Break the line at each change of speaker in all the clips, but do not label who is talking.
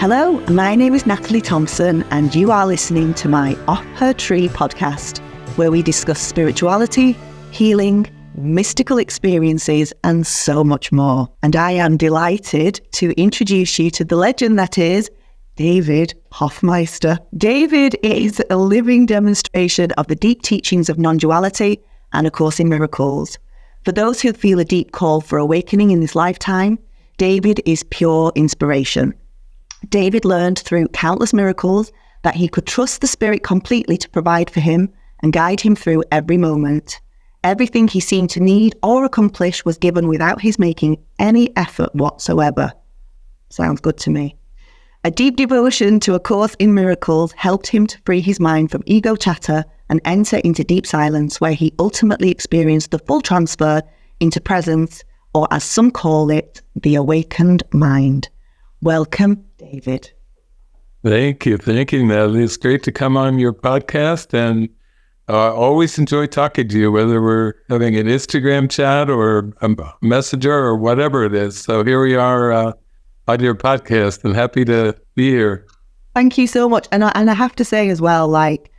Hello, my name is Natalie Thompson, and you are listening to my Off Her Tree podcast, where we discuss spirituality, healing, mystical experiences, and so much more. And I am delighted to introduce you to the legend that is David Hoffmeister. David is a living demonstration of the deep teachings of non-duality and A Course in Miracles. For those who feel a deep call for awakening in this lifetime, David is pure inspiration. David learned through countless miracles that he could trust the Spirit completely to provide for him and guide him through every moment. Everything he seemed to need or accomplish was given without his making any effort whatsoever. Sounds good to me. A deep devotion to A Course in Miracles helped him to free his mind from ego chatter and enter into deep silence, where he ultimately experienced the full transfer into presence, or as some call it, the awakened mind. Welcome, David.
Thank you, Natalie. It's great to come on your podcast, and I always enjoy talking to you, whether we're having an Instagram chat or a messenger or whatever it is. So here we are on your podcast, and happy to be here.
Thank you so much. And I have to say as well, like,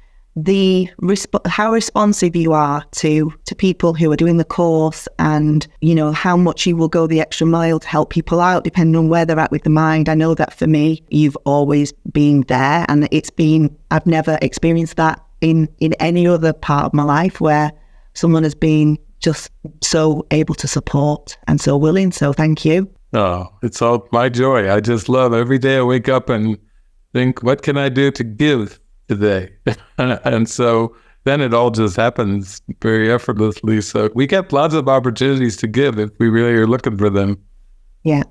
how responsive you are to people who are doing the course, and you know how much you will go the extra mile to help people out depending on where they're at with the mind. I know that for me, you've always been there, and I've never experienced that in any other part of my life where someone has been just so able to support and so willing. So thank you.
Oh, it's all my joy. I just love every day I wake up and think, what can I do to give today? And so then it all just happens very effortlessly. So we get lots of opportunities to give if we really are looking for them. Yeah,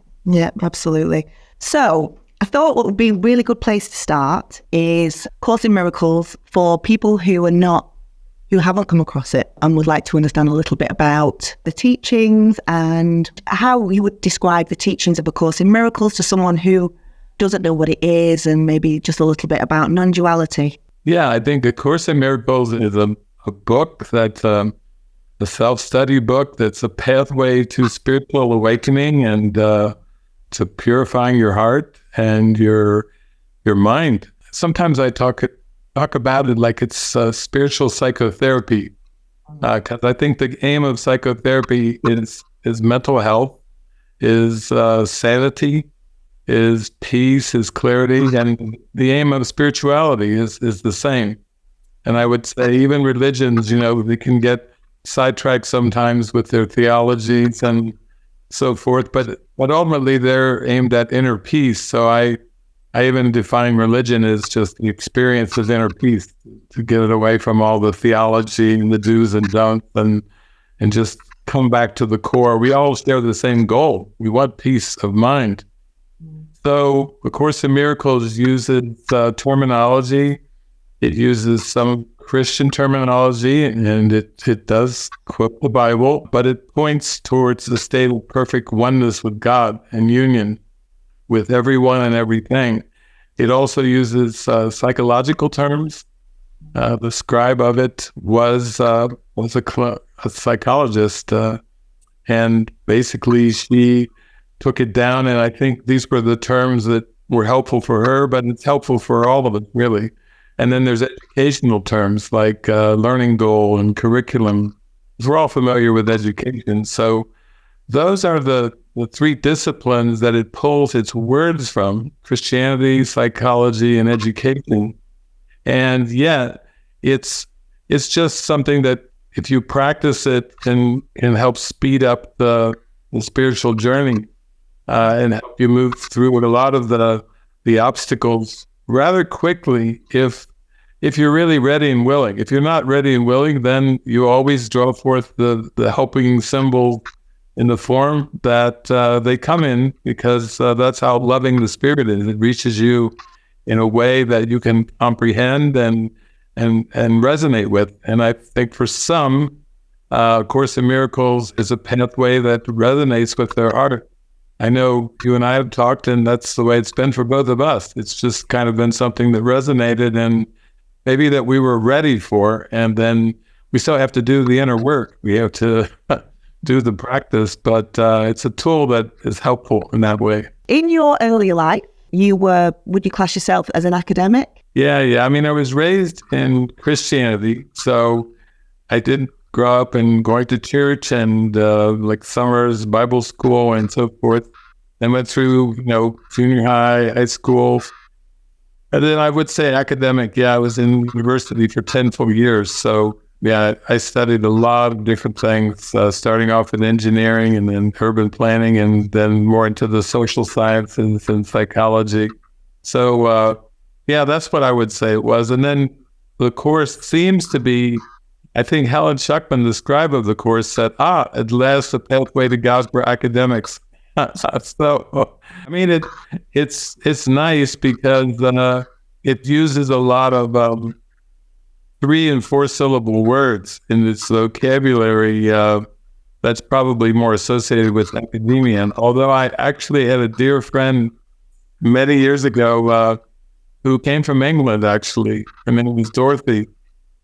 absolutely. So I thought what would be a really good place to start is Course in Miracles for people who haven't come across it and would like to understand a little bit about the teachings and how you would describe the teachings of A Course in Miracles to someone who doesn't know what it is, and maybe just a little bit about non-duality.
Yeah, I think A Course in Miracles is a book that's a self-study book that's a pathway to spiritual awakening and to purifying your heart and your mind. Sometimes I talk about it like it's spiritual psychotherapy, because I think the aim of psychotherapy is mental health, is sanity, is peace, is clarity, and the aim of spirituality is the same. And I would say even religions, they can get sidetracked sometimes with their theologies and so forth, but ultimately they're aimed at inner peace. So I even define religion as just the experience of inner peace, to get it away from all the theology and the do's and don'ts and just come back to the core. We all share the same goal. We want peace of mind. So A Course in Miracles uses terminology. It uses some Christian terminology, and it does quote the Bible, but it points towards the state of perfect oneness with God and union with everyone and everything. It also uses psychological terms. The scribe of it was a psychologist, and basically she took it down, and I think these were the terms that were helpful for her, but it's helpful for all of us, really. And then there's educational terms like learning goal and curriculum. We're all familiar with education. So those are the three disciplines that it pulls its words from: Christianity, psychology, and education. And yet it's just something that if you practice it can help speed up the spiritual journey. And help you move through a lot of the obstacles rather quickly if you're really ready and willing. If you're not ready and willing, then you always draw forth the helping symbol in the form that they come in, because that's how loving the Spirit is. It reaches you in a way that you can comprehend and resonate with. And I think for some, Course in Miracles is a pathway that resonates with their heart. I know you and I have talked, and that's the way it's been for both of us. It's just kind of been something that resonated and maybe that we were ready for, and then we still have to do the inner work. We have to do the practice, but it's a tool that is helpful in that way.
In your early life, would you class yourself as an academic?
Yeah. I mean, I was raised in Christianity, so I didn't grow up in going to church and like summers, Bible school, and so forth. I went through, junior high school. And then I would say academic. Yeah, I was in university for 10 full years. So yeah, I studied a lot of different things, starting off in engineering and then urban planning, and then more into the social sciences and psychology. So yeah, that's what I would say it was. And then the course seems to be, I think Helen Schuckman, the scribe of the course, said, at last the pathway to God for academics. So, I mean, it's nice because it uses a lot of 3 and 4 syllable words in its vocabulary. That's probably more associated with academia. And although I actually had a dear friend many years ago who came from England, actually. Her name was Dorothy.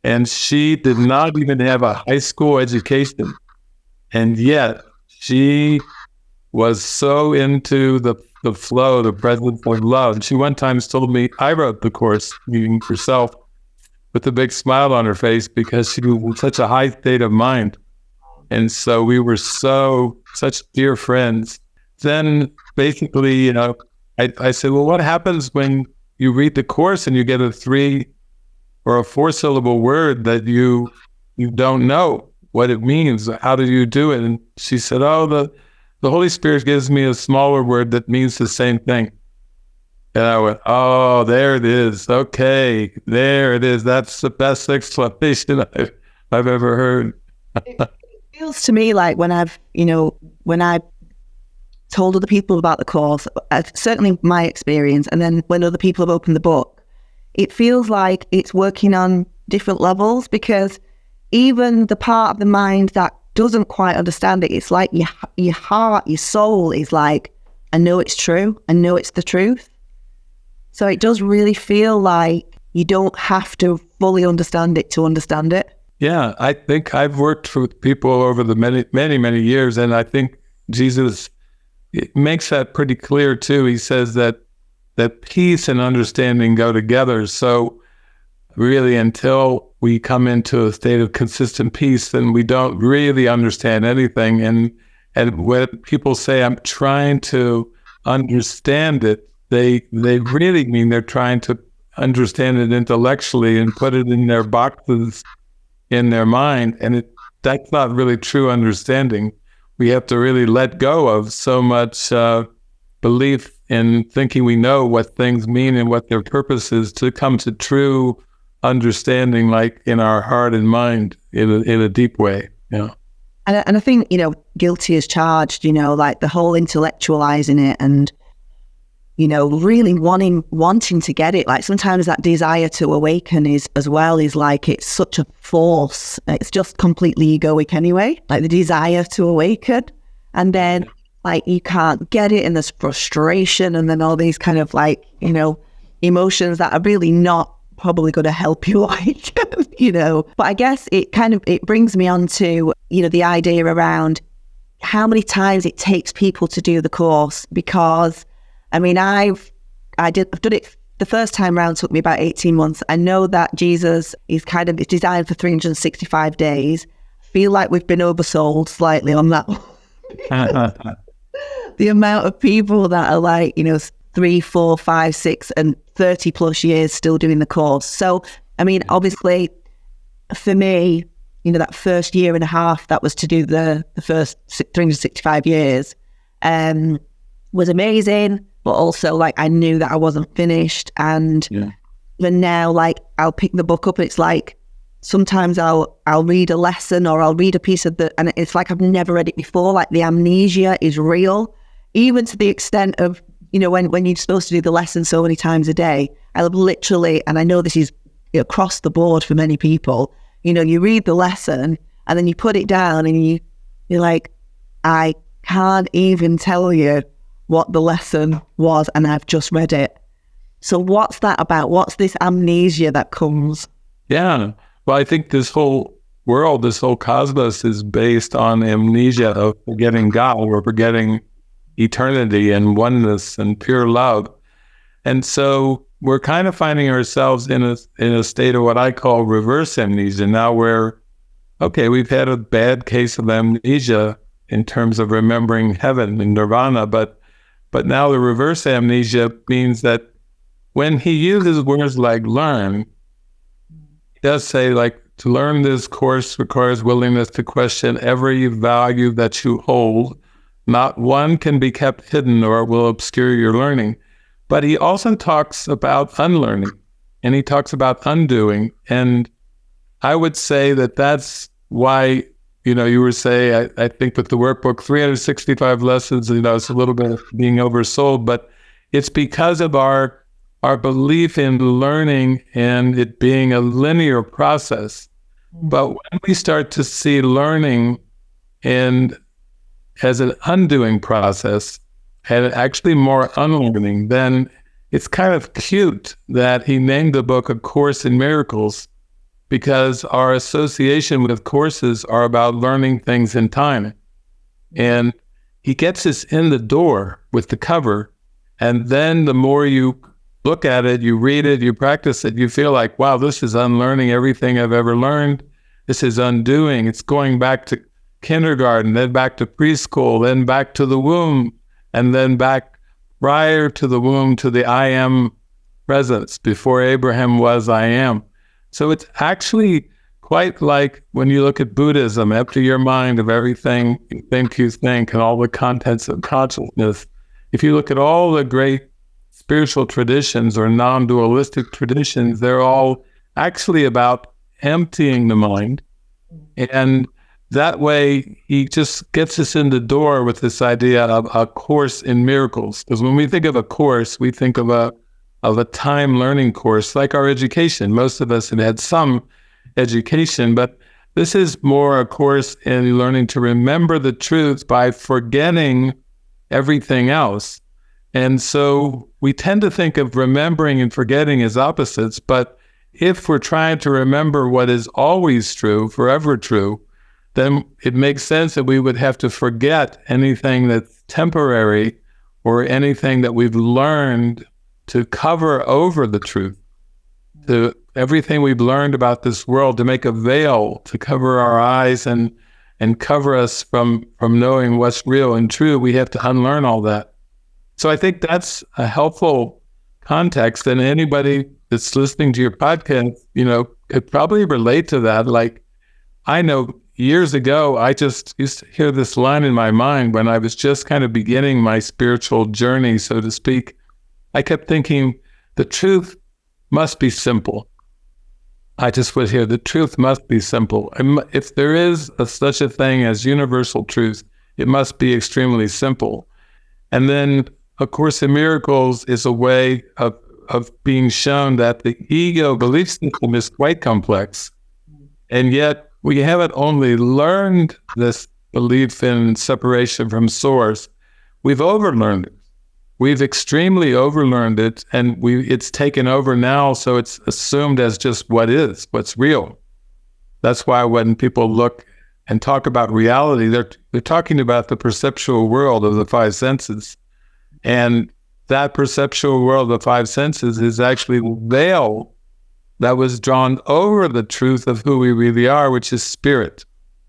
And she did not even have a high school education. And yet she was so into the flow, the presence of love. She one time told me, I wrote the course, meaning herself, with a big smile on her face because she was in such a high state of mind. And so we were such dear friends. Then basically, I said, well, what happens when you read the course and you get a 3 or a 4 syllable word that you don't know what it means? How do you do it? And she said, the Holy Spirit gives me a smaller word that means the same thing. And I went, oh, there it is. Okay, there it is. That's the best explanation I've ever heard.
It feels to me like when I told other people about the course, certainly my experience, and then when other people have opened the book, it feels like it's working on different levels, because even the part of the mind that doesn't quite understand it, it's like your heart, your soul is like, I know it's true. I know it's the truth. So it does really feel like you don't have to fully understand it to understand it.
Yeah, I think I've worked with people over the many years, and I think Jesus makes that pretty clear too. He says that peace and understanding go together. So really, until we come into a state of consistent peace, then we don't really understand anything. And when people say, I'm trying to understand it, they really mean they're trying to understand it intellectually and put it in their boxes in their mind. And that's not really true understanding. We have to really let go of so much belief in thinking we know what things mean and what their purpose is to come to true understanding, like in our heart and mind, in a deep way. Yeah.
And I think, guilty as charged, like the whole intellectualizing it and, really wanting to get it. Like sometimes that desire to awaken is like, it's such a force. It's just completely egoic anyway, like the desire to awaken. And then like you can't get it and there's frustration and then all these kind of like, emotions that are really not probably going to help you like, But I guess it brings me on to, the idea around how many times it takes people to do the course, because I mean, I've done it the first time round, took me about 18 months. I know that Jesus is it's designed for 365 days. I feel like we've been oversold slightly on that. The amount of people that are like, 3, 4, 5, 6 and 30 plus years still doing the course. So, I mean, obviously for me, that first year and a half that was to do the first 365 years was amazing. But also, like, I knew that I wasn't finished. And even now, like, I'll pick the book up and it's like, sometimes I'll read a lesson or I'll read a piece of and it's like I've never read it before. Like the amnesia is real, even to the extent of, when you're supposed to do the lesson so many times a day, I'll literally, and I know this is across the board for many people, you read the lesson and then you put it down and you're like, I can't even tell you what the lesson was and I've just read it. So what's that about? What's this amnesia that comes?
Yeah. Well, I think this whole world, this whole cosmos is based on amnesia of forgetting God or forgetting eternity and oneness and pure love. And so we're kind of finding ourselves in a state of what I call reverse amnesia. Now we've had a bad case of amnesia in terms of remembering heaven and nirvana, but now the reverse amnesia means that when he uses words like learn, he does say, like, to learn this course requires willingness to question every value that you hold. Not one can be kept hidden or will obscure your learning. But he also talks about unlearning, and he talks about undoing. And I would say that that's why, you were saying, I think with the workbook, 365 lessons, it's a little bit of being oversold, but it's because of our belief in learning and it being a linear process. But when we start to see learning as an undoing process and actually more unlearning, then it's kind of cute that he named the book A Course in Miracles, because our association with courses are about learning things in time. And he gets us in the door with the cover, and then the more you look at it, you read it, you practice it, you feel like, wow, this is unlearning everything I've ever learned. This is undoing. It's going back to kindergarten, then back to preschool, then back to the womb, and then back prior to the womb to the I am presence. Before Abraham was, I am. So it's actually quite like when you look at Buddhism, empty your mind of everything you think, and all the contents of consciousness. If you look at all the great spiritual traditions or non-dualistic traditions, they're all actually about emptying the mind. And that way, he just gets us in the door with this idea of a course in miracles. Because when we think of a course, we think of a time learning course, like our education. Most of us have had some education, but this is more a course in learning to remember the truth by forgetting everything else. And so we tend to think of remembering and forgetting as opposites, but if we're trying to remember what is always true, forever true, then it makes sense that we would have to forget anything that's temporary or anything that we've learned to cover over the truth, to everything we've learned about this world, to make a veil to cover our eyes and cover us from knowing what's real and true. We have to unlearn all that. So I think that's a helpful context, and anybody that's listening to your podcast, could probably relate to that. Like, I know years ago, I just used to hear this line in my mind when I was just kind of beginning my spiritual journey, so to speak. I kept thinking, the truth must be simple. I just would hear, the truth must be simple. If there is such a thing as universal truth, it must be extremely simple. And then A Course in Miracles is a way of being shown that the ego belief system is quite complex. And yet we haven't only learned this belief in separation from source, we've overlearned it. We've extremely overlearned it, and it's taken over now, so it's assumed as just what's real. That's why when people look and talk about reality, they're talking about the perceptual world of the five senses. And that perceptual world of the five senses is actually the veil that was drawn over the truth of who we really are, which is spirit,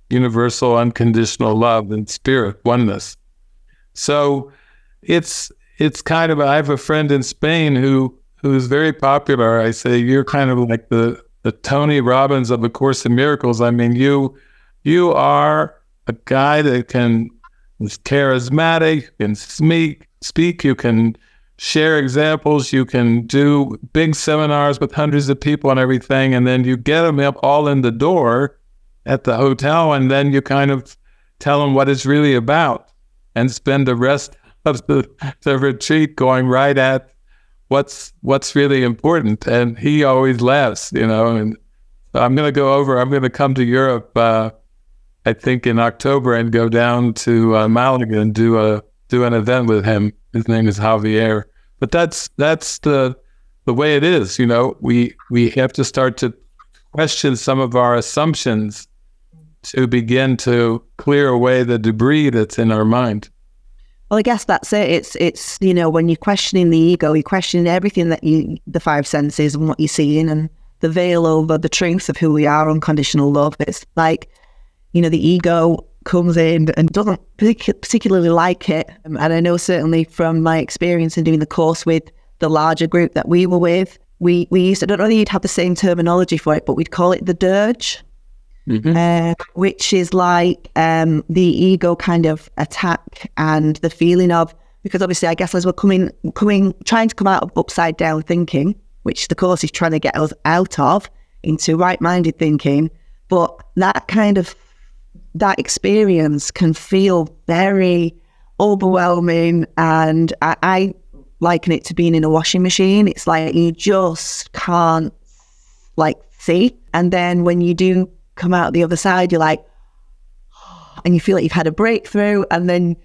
universal, unconditional love, and spirit, oneness. So it's kind of, I have a friend in Spain who's very popular. I say, you're kind of like the Tony Robbins of A Course in Miracles. I mean, you are a guy that is charismatic, can speak, you can share examples, you can do big seminars with hundreds of people and everything, and then you get them up all in the door at the hotel, and then you kind of tell them what it's really about and spend the rest of the retreat going right at what's really important. And he always laughs, and I'm going to come to Europe, I think in October, and go down to Malaga and do an event with him. His name is Javier. But that's the way it is. We have to start to question some of our assumptions to begin to clear away the debris that's in our mind.
Well, I guess that's it. It's when you're questioning the ego, you're questioning everything that the five senses and what you're seeing, and the veil over the truth of who we are, unconditional love. It's like, the ego comes in and doesn't particularly like it. And I know certainly from my experience in doing the course with the larger group that we were with, we used to, I don't know if you'd have the same terminology for it, but we'd call it the Durge. Which is like the ego kind of attack and the feeling of, because obviously I guess as we're trying to come out of upside down thinking, which the course is trying to get us out of into right-minded thinking, but that experience can feel very overwhelming, and I liken it to being in a washing machine. It's like you just can't see, and then when you do come out the other side, you're like, and you feel like you've had a breakthrough, and then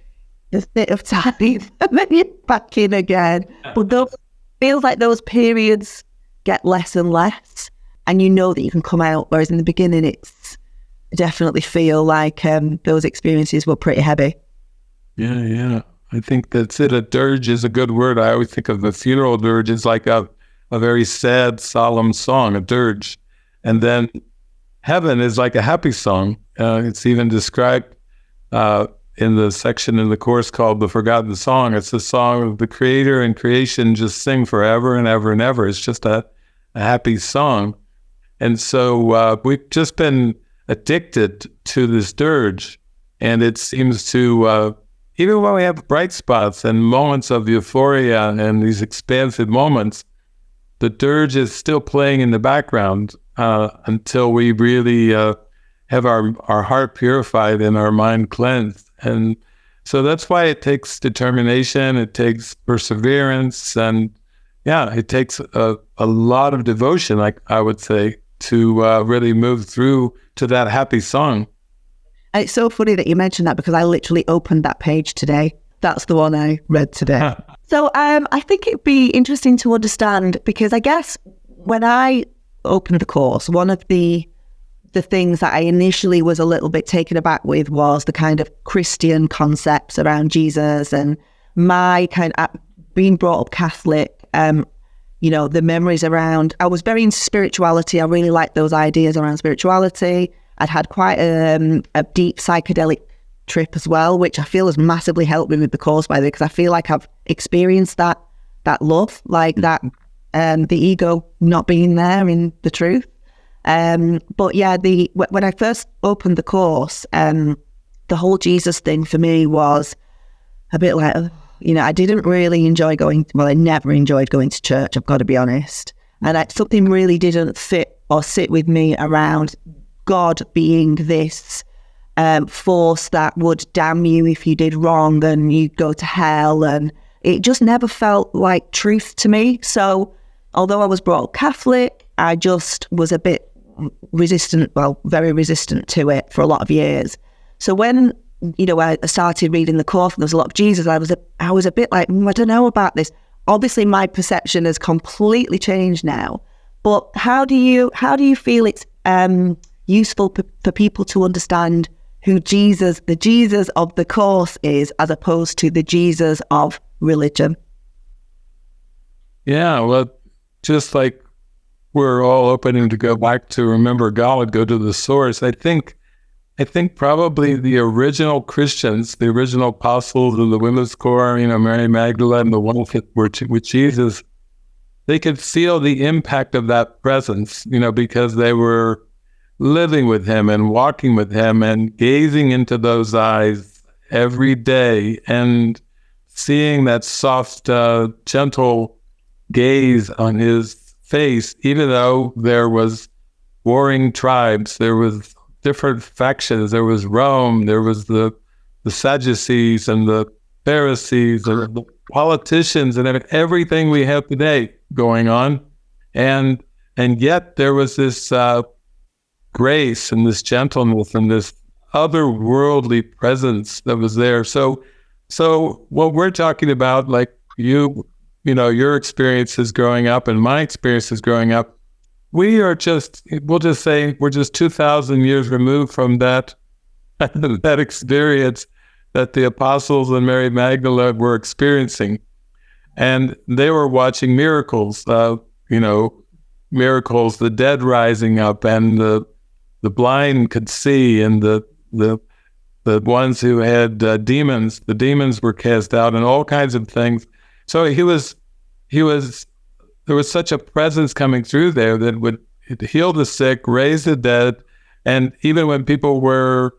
there's a bit of time, and then you're back in again. But those feels like those periods get less and less, and you know that you can come out. Whereas in the beginning, it's definitely feel like those experiences were pretty heavy.
Yeah. I think that's it. A dirge is a good word. I always think of the funeral dirge as like a very sad, solemn song, a dirge, and then heaven is like a happy song. It's even described in the section in the course called The Forgotten Song. It's a song of the creator and creation just sing forever and ever and ever. It's just a happy song. And so we've just been addicted to this dirge. And it seems to, even when we have bright spots and moments of euphoria and these expansive moments, the dirge is still playing in the background until we really have our heart purified and our mind cleansed. And so that's why it takes determination, it takes perseverance, and it takes a lot of devotion, like I would say, to really move through to that happy song.
It's so funny that you mentioned that, because I literally opened that page today. That's the one I read today. So I think it'd be interesting to understand, because I guess when I opened the course, one of the things that I initially was a little bit taken aback with was the kind of Christian concepts around Jesus, and my kind of being brought up Catholic, the memories around, I was very into spirituality. I really liked those ideas around spirituality. I'd had quite a deep psychedelic trip as well, which I feel has massively helped me with the course, by the way, because I feel like I've experienced that love, like that, the ego not being there in the truth. But yeah, when I first opened the course, the whole Jesus thing for me was a bit like, I didn't really enjoy I never enjoyed going to church, I've got to be honest. And something really didn't fit or sit with me around God being this force that would damn you if you did wrong and you'd go to hell. And it just never felt like truth to me. So although I was brought up Catholic, I just was a bit resistant, very resistant to it for a lot of years. So when, I started reading the course and there was a lot of Jesus, I was a bit like, I don't know about this. Obviously my perception has completely changed now. But how do you feel it's useful for people to understand who the Jesus of the course is, as opposed to the Jesus of religion?
Yeah, well, just like we're all opening to go back to remember God, go to the source. I think probably the original Christians, the original apostles of the women's corps, Mary Magdalene, the ones that were with Jesus, they could feel the impact of that presence, because they were living with him and walking with him and gazing into those eyes every day and seeing that soft, gentle gaze on his face, even though there was warring tribes, there was different factions, there was Rome, there was the Sadducees and the Pharisees and the politicians and everything we have today going on. And yet there was this grace and this gentleness and this otherworldly presence that was there. So what we're talking about, like your experiences growing up and my experiences growing up, we'll just say we're just 2,000 years removed from that experience. that the apostles and Mary Magdalene were experiencing. And they were watching miracles, miracles, the dead rising up, and the blind could see, and the ones who had demons, the demons were cast out, and all kinds of things. So there was such a presence coming through there that would heal the sick, raise the dead, and even when people were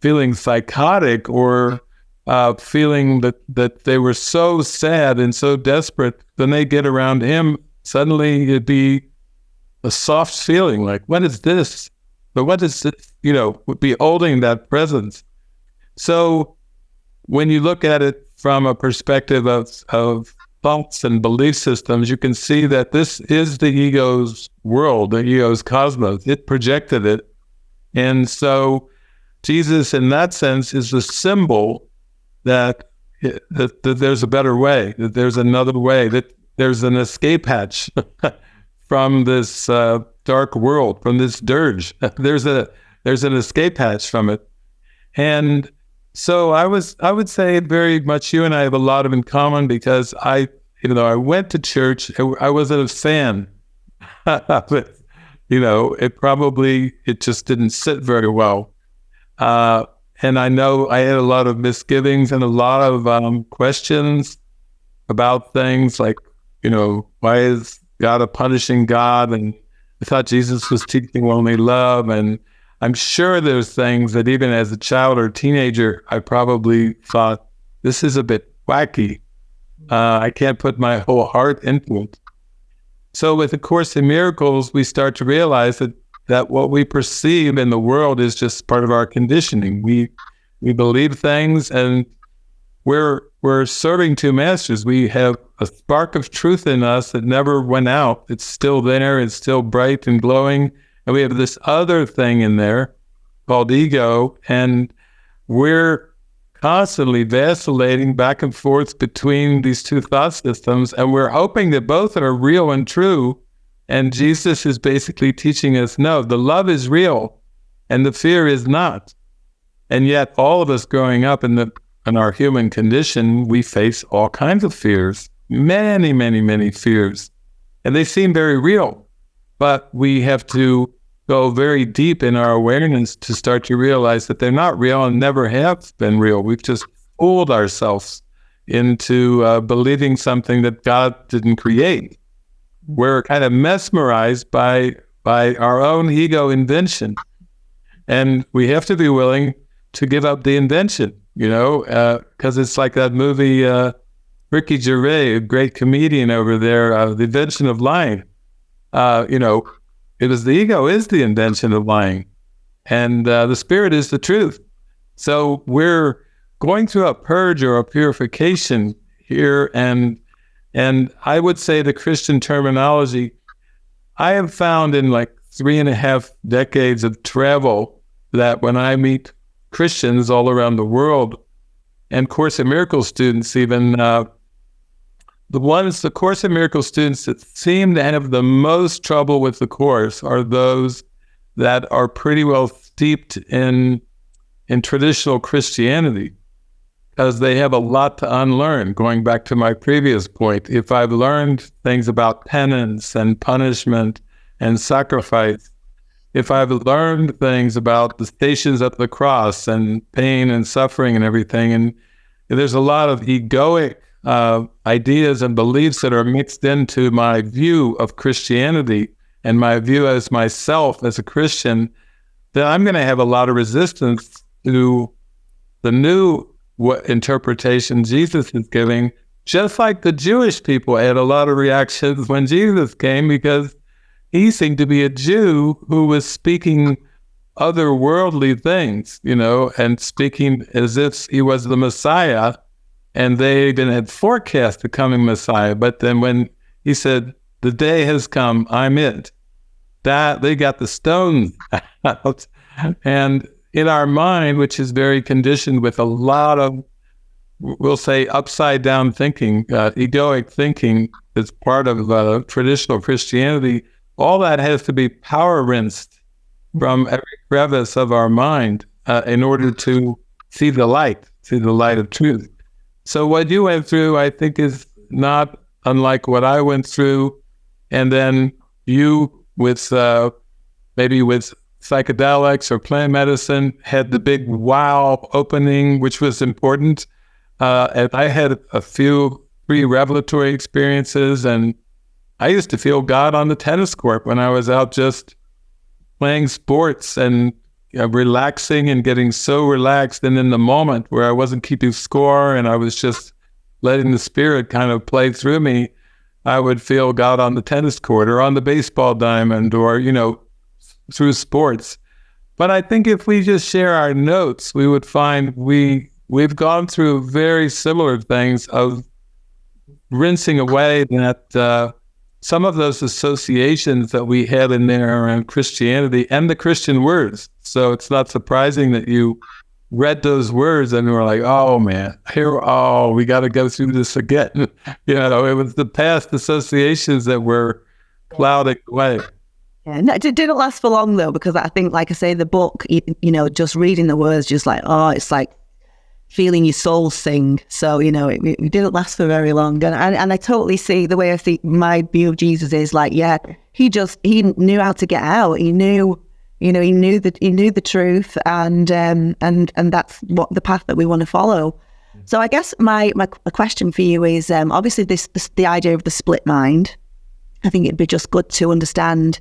feeling psychotic or feeling that they were so sad and so desperate, then they get around him, suddenly it'd be a soft feeling like, what is this? But what is this? Would be holding that presence. So when you look at it from a perspective of thoughts and belief systems, you can see that this is the ego's world, the ego's cosmos. It projected it. And so Jesus, in that sense, is the symbol that there's a better way, that there's another way, that there's an escape hatch from this dark world, from this Durge. There's an escape hatch from it. And so I would say very much you and I have a lot in common, because I went to church. I wasn't a fan, but it just didn't sit very well. And I know I had a lot of misgivings and a lot of questions about things like, why is God a punishing God? And I thought Jesus was teaching only love. And I'm sure there's things that even as a child or teenager, I probably thought, this is a bit wacky. I can't put my whole heart into it. So with A Course in Miracles, we start to realize that what we perceive in the world is just part of our conditioning. We believe things, and we're serving two masters. We have a spark of truth in us that never went out. It's still there. It's still bright and glowing. And we have this other thing in there called ego, and we're constantly vacillating back and forth between these two thought systems, and we're hoping that both are real and true. And Jesus is basically teaching us, no, the love is real and the fear is not. And yet all of us growing up in our human condition, we face all kinds of fears, many, many, many fears. And they seem very real, but we have to go very deep in our awareness to start to realize that they're not real and never have been real. We've just fooled ourselves into believing something that God didn't create. We're kind of mesmerized by our own ego invention. And we have to be willing to give up the invention, because it's like that movie, Ricky Gervais, a great comedian over there, The Invention of Lying. It is the ego is the invention of lying, and the spirit is the truth. So we're going through a purge or a purification here, and I would say the Christian terminology, I have found in like 3.5 decades of travel that when I meet Christians all around the world, and Course in Miracles students even, the Course in Miracles students that seem to have the most trouble with the Course are those that are pretty well steeped in traditional Christianity, because they have a lot to unlearn. Going back to my previous point, if I've learned things about penance and punishment and sacrifice, if I've learned things about the stations of the cross and pain and suffering and everything, and there's a lot of egoic ideas and beliefs that are mixed into my view of Christianity and my view as myself as a Christian, then I'm going to have a lot of resistance to the new interpretation Jesus is giving, just like the Jewish people had a lot of reactions when Jesus came, because he seemed to be a Jew who was speaking otherworldly things, and speaking as if he was the Messiah. And they even had forecast the coming Messiah. But then when he said, the day has come, I'm it, that they got the stones out. And in our mind, which is very conditioned with a lot of, we'll say, upside down thinking, egoic thinking as part of traditional Christianity, all that has to be power rinsed from every crevice of our mind in order to see the light of truth. So what you went through, I think, is not unlike what I went through. And then you, with maybe with psychedelics or plant medicine, had the big wow opening, which was important. And I had a few pre-revelatory experiences, and I used to feel God on the tennis court when I was out just playing sports and relaxing and getting so relaxed. And in the moment where I wasn't keeping score and I was just letting the Spirit kind of play through me, I would feel God on the tennis court or on the baseball diamond or, through sports. But I think if we just share our notes, we would find we've gone through very similar things of rinsing away that some of those associations that we had in there around Christianity and the Christian words. So it's not surprising that you read those words and were like, oh man, we got to go through this again. It was the past associations that were clouding away.
Yeah, no, it didn't last for long though, because I think, like I say, the book, just reading the words, just like, it's like feeling your soul sing. So, it didn't last for very long. And I totally see the way I think my view of Jesus is like, yeah, he knew how to get out. He knew the truth, and that's what the path that we want to follow. So I guess my question for you is, obviously the idea of the split mind. I think it'd be just good to understand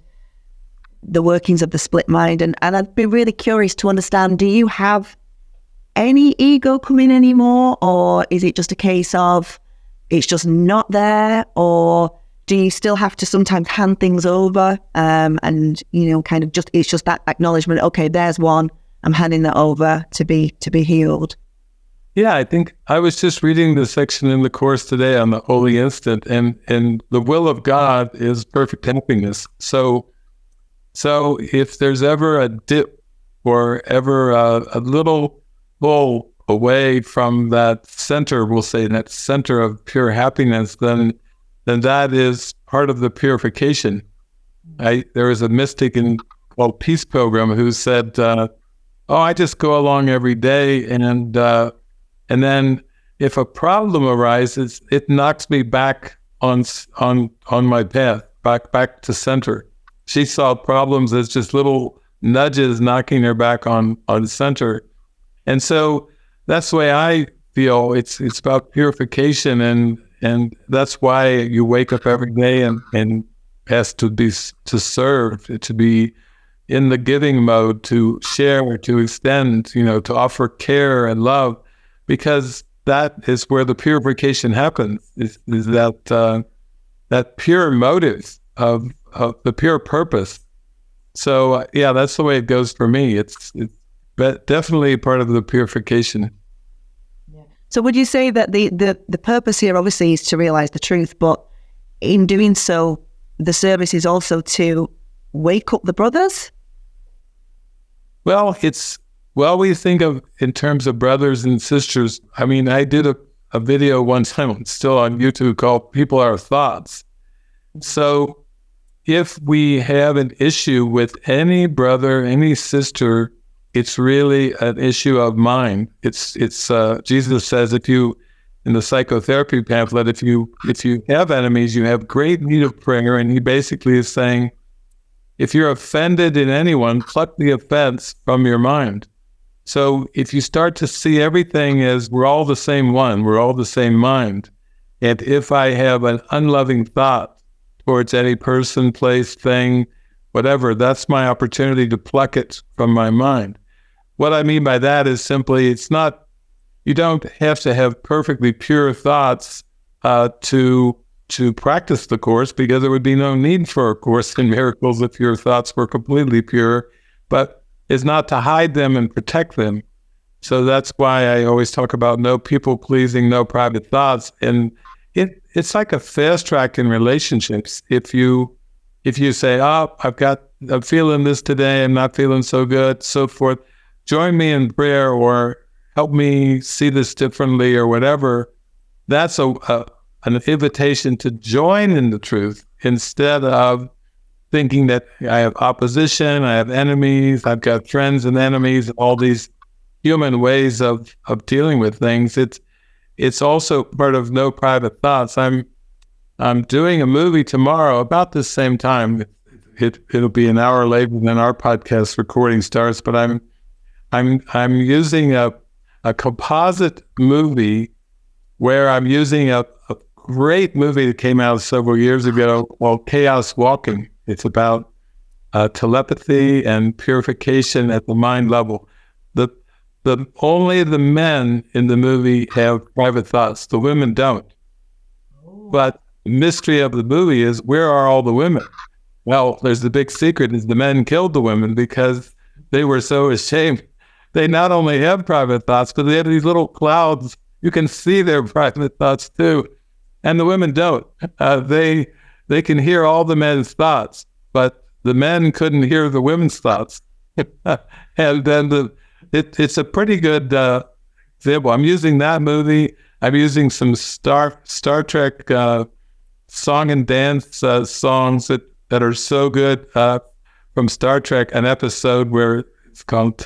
the workings of the split mind, and I'd be really curious to understand, do you have any ego come in anymore, or is it just a case of it's just not there, or do you still have to sometimes hand things over and kind of just, it's just that acknowledgement, okay, there's one, I'm handing that over to be healed?
Yeah, I think I was just reading the section in the Course today on the holy instant, and the will of God is perfect happiness. So if there's ever a dip or ever a little pull away from that center, we'll say that center of pure happiness, then that is part of the purification. There was a mystic called Peace Pilgrim who said, I just go along every day, and then if a problem arises, it knocks me back on my path, back to center. She saw problems as just little nudges knocking her back on center. And so that's the way I feel. It's about purification, and that's why you wake up every day and ask to serve, to be in the giving mode, to share, to extend, to offer care and love, because that is where the purification happens. Is that pure motive of the pure purpose. So that's the way it goes for me. It's definitely part of the purification.
Yeah. So would you say that the purpose here obviously is to realize the truth, but in doing so, the service is also to wake up the brothers?
Well, we think of in terms of brothers and sisters. I mean, I did a video one time, it's still on YouTube, called People Are Thoughts. So if we have an issue with any brother, any sister, it's really an issue of mind. It's Jesus says, in the psychotherapy pamphlet, if you have enemies, you have great need of prayer. And he basically is saying, if you're offended in anyone, pluck the offense from your mind. So if you start to see everything as we're all the same one, we're all the same mind, and if I have an unloving thought towards any person, place, thing, whatever, that's my opportunity to pluck it from my mind. What I mean by that is simply, you don't have to have perfectly pure thoughts to practice the Course, because there would be no need for a Course in Miracles if your thoughts were completely pure, but is not to hide them and protect them. So that's why I always talk about no people-pleasing, no private thoughts. And it's like a fast track in relationships. If you say, I'm feeling this today, I'm not feeling so good, so forth, join me in prayer or help me see this differently or whatever, that's an invitation to join in the truth, instead of thinking that I have opposition, I have enemies, I've got friends and enemies, all these, human ways of dealing with things. It's also part of No Private Thoughts. I'm doing a movie tomorrow about the same time. It'll be an hour later than our podcast recording starts, but I'm using a composite movie where I'm using a great movie that came out several years ago called Chaos Walking. It's about telepathy and purification at the mind level. Only the men in the movie have private thoughts. The women don't. But the mystery of the movie is, where are all the women? Well, there's the big secret is the men killed the women because they were so ashamed. They not only have private thoughts, but they have these little clouds. You can see their private thoughts too. And the women don't. They can hear all the men's thoughts, but the men couldn't hear the women's thoughts. And then it's a pretty good example. I'm using that movie. I'm using some Star Trek song and dance songs that are so good from Star Trek, an episode where it's called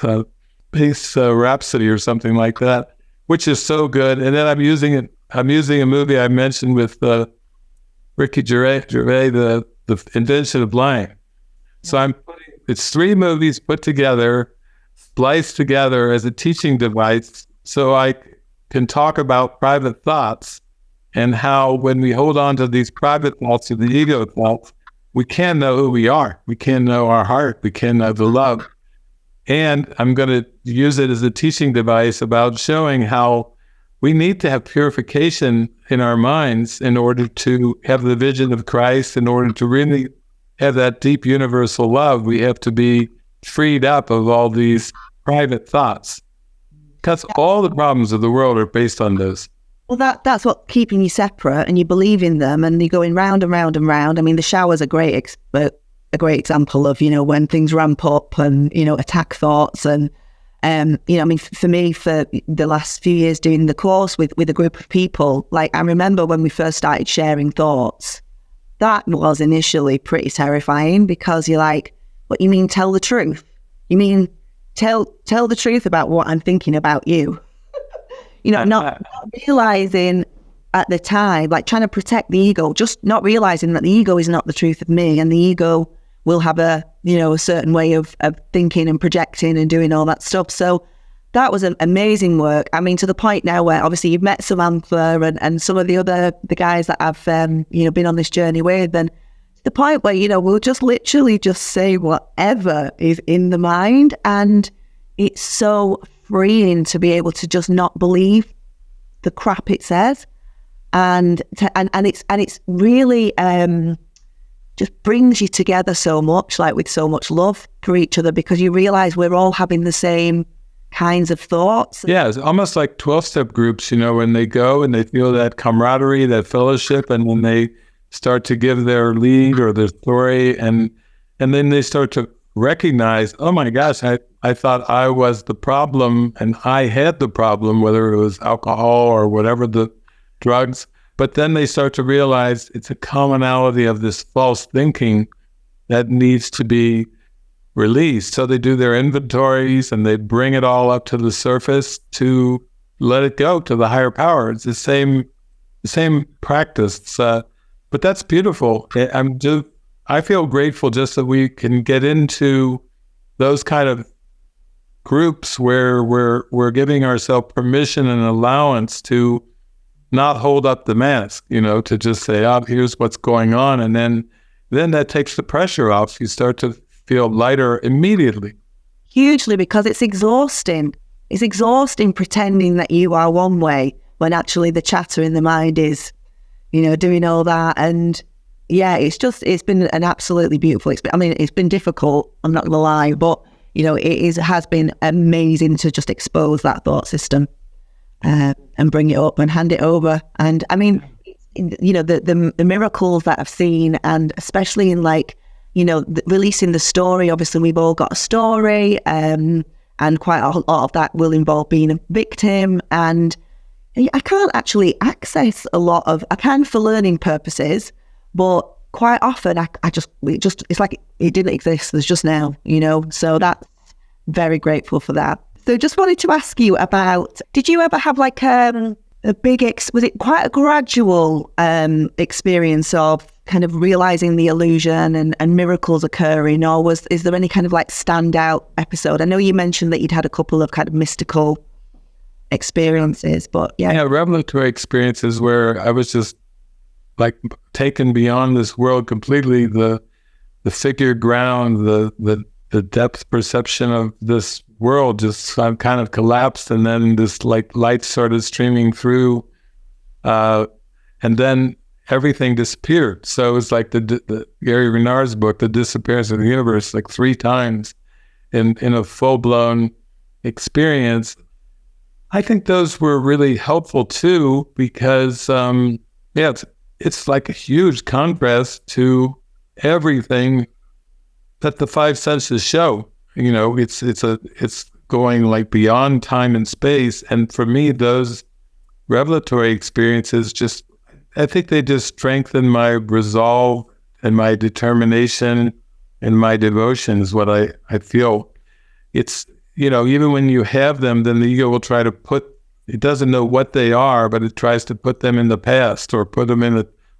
Space Rhapsody or something like that, which is so good. And then I'm using a movie I mentioned with Ricky Gervais, the Invention of Lying. So it's 3 movies put together, spliced together as a teaching device, so I can talk about private thoughts and how when we hold on to these private thoughts or the ego thoughts, we can know who we are. We can know our heart. We can know the love. And I'm going to use it as a teaching device about showing how we need to have purification in our minds in order to have the vision of Christ, in order to really have that deep universal love. We have to be freed up of all these private thoughts, because all the problems of the world are based on those.
Well, that's what keeping you separate, and you believe in them, and you're going round and round and round. I mean, the shower's a great example of, when things ramp up and, attack thoughts. And, for me, for the last few years doing the course with a group of people, like I remember when we first started sharing thoughts, that was initially pretty terrifying, because you're like, what, you mean tell the truth? You mean tell the truth about what I'm thinking about you? Not realizing at the time, like trying to protect the ego, just not realizing that the ego is not the truth of me, and the ego will have a certain way of thinking and projecting and doing all that stuff. So that was an amazing work. I mean, to the point now where obviously you've met Samantha and some of the guys that I've been on this journey with, and to the point where we'll just literally just say whatever is in the mind, and it's so freeing to be able to just not believe the crap it says, and it's really just brings you together so much, like with so much love for each other, because you realize we're all having the same kinds of thoughts.
Yeah, it's almost like 12-step groups, when they go and they feel that camaraderie, that fellowship, and when they start to give their lead or their story, and then they start to recognize, oh my gosh, I thought I was the problem and I had the problem, whether it was alcohol or whatever the drugs. But then they start to realize it's a commonality of this false thinking that needs to be released. So they do their inventories and they bring it all up to the surface to let it go to the higher power. It's the same practice. But that's beautiful. I feel grateful just that we can get into those kind of groups where we're giving ourselves permission and allowance to not hold up the mask, to just say, oh, here's what's going on. And then that takes the pressure off. You start to feel lighter immediately.
Hugely, because it's exhausting. It's exhausting pretending that you are one way when actually the chatter in the mind is, doing all that. And yeah, it's been an absolutely beautiful experience. I mean, it's been difficult, I'm not going to lie, but, it has been amazing to just expose that thought system and bring it up and hand it over. And I mean, the miracles that I've seen, and especially in releasing the story. Obviously, we've all got a story, and quite a lot of that will involve being a victim. And I can't actually access a lot of, I can for learning purposes, but quite often it's like it didn't exist. There's just now, so that's very grateful for that. So just wanted to ask you about, did you ever have like a big, was it quite a gradual experience of kind of realizing the illusion and miracles occurring, or is there any kind of like standout episode? I know you mentioned that you'd had a couple of kind of mystical experiences, but yeah,
revelatory experiences where I was just like taken beyond this world completely. The figure ground, the depth perception of this world just kind of collapsed, and then this like light started streaming through, and then everything disappeared. So it was like the Gary Renard's book, The Disappearance of the Universe, like 3 times in a full-blown experience. I think those were really helpful too, because it's like a huge contrast to everything that the 5 senses show. You know, it's going like beyond time and space. And for me, those revelatory experiences I think they just strengthen my resolve and my determination and my devotion is what I feel. It's, you know, even when you have them, then the ego will try to it doesn't know what they are, but it tries to put them in the past or put them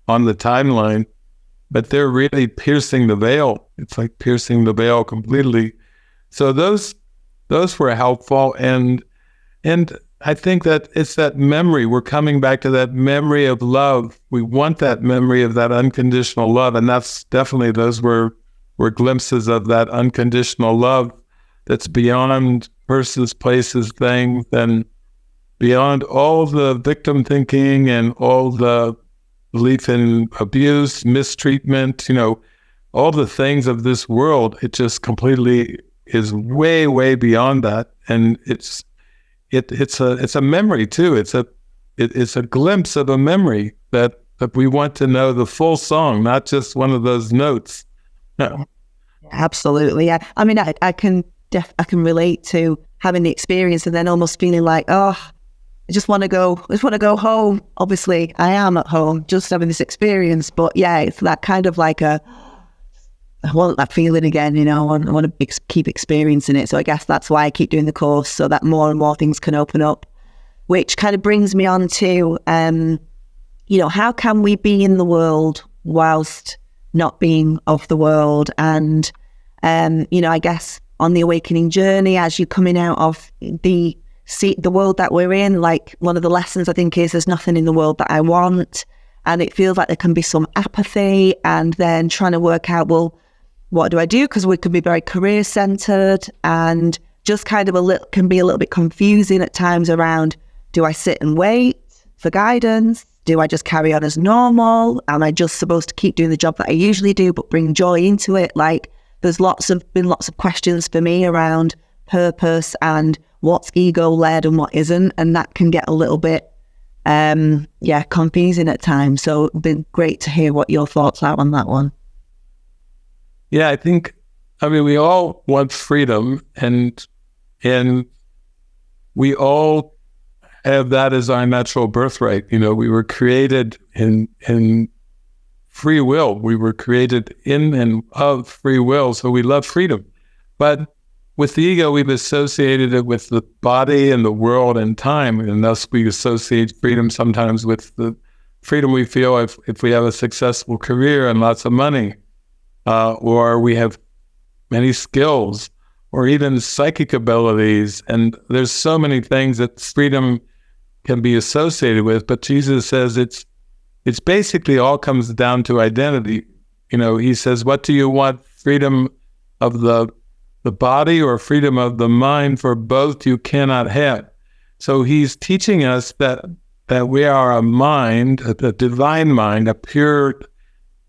on the timeline. But they're really piercing the veil. It's like piercing the veil completely. So those were helpful, and I think that it's that memory. We're coming back to that memory of love. We want that memory of that unconditional love, and that's definitely, those were glimpses of that unconditional love that's beyond persons, places, things, and beyond all the victim thinking and all the belief in abuse, mistreatment, you know, all the things of this world. It just completely is way, way beyond that, and it's a memory too. It's a glimpse of a memory that we want to know the full song, not just one of those notes. No.
Absolutely. Yeah. I mean, I can relate to having the experience and then almost feeling like, oh, I just want to go home. Obviously, I am at home, just having this experience. But yeah, it's that kind of like I want that feeling again, you know, I want to keep experiencing it. So I guess that's why I keep doing the course, so that more and more things can open up, which kind of brings me on to, you know, how can we be in the world whilst not being of the world? And, you know, I guess on the awakening journey, as you're coming out of the world that we're in, like one of the lessons I think is there's nothing in the world that I want. And it feels like there can be some apathy, and then trying to work out, well, what do I do? Because we can be very career centered and just kind of can be a little bit confusing at times around, do I sit and wait for guidance? Do I just carry on as normal? Am I just supposed to keep doing the job that I usually do, but bring joy into it? Like there's been lots of questions for me around purpose and what's ego led and what isn't. And that can get a little bit, confusing at times. So it'd been great to hear what your thoughts are on that one.
Yeah, I mean, we all want freedom, and we all have that as our natural birthright. You know, we were created in free will. We were created in and of free will, so we love freedom. But with the ego, we've associated it with the body and the world and time, and thus we associate freedom sometimes with the freedom we feel if we have a successful career and lots of money. Or we have many skills, or even psychic abilities. And there's so many things that freedom can be associated with. But Jesus says it's basically all comes down to identity. You know, he says, what do you want? Freedom of the body or freedom of the mind? For both you cannot have. So he's teaching us that we are a mind, a divine mind, a pure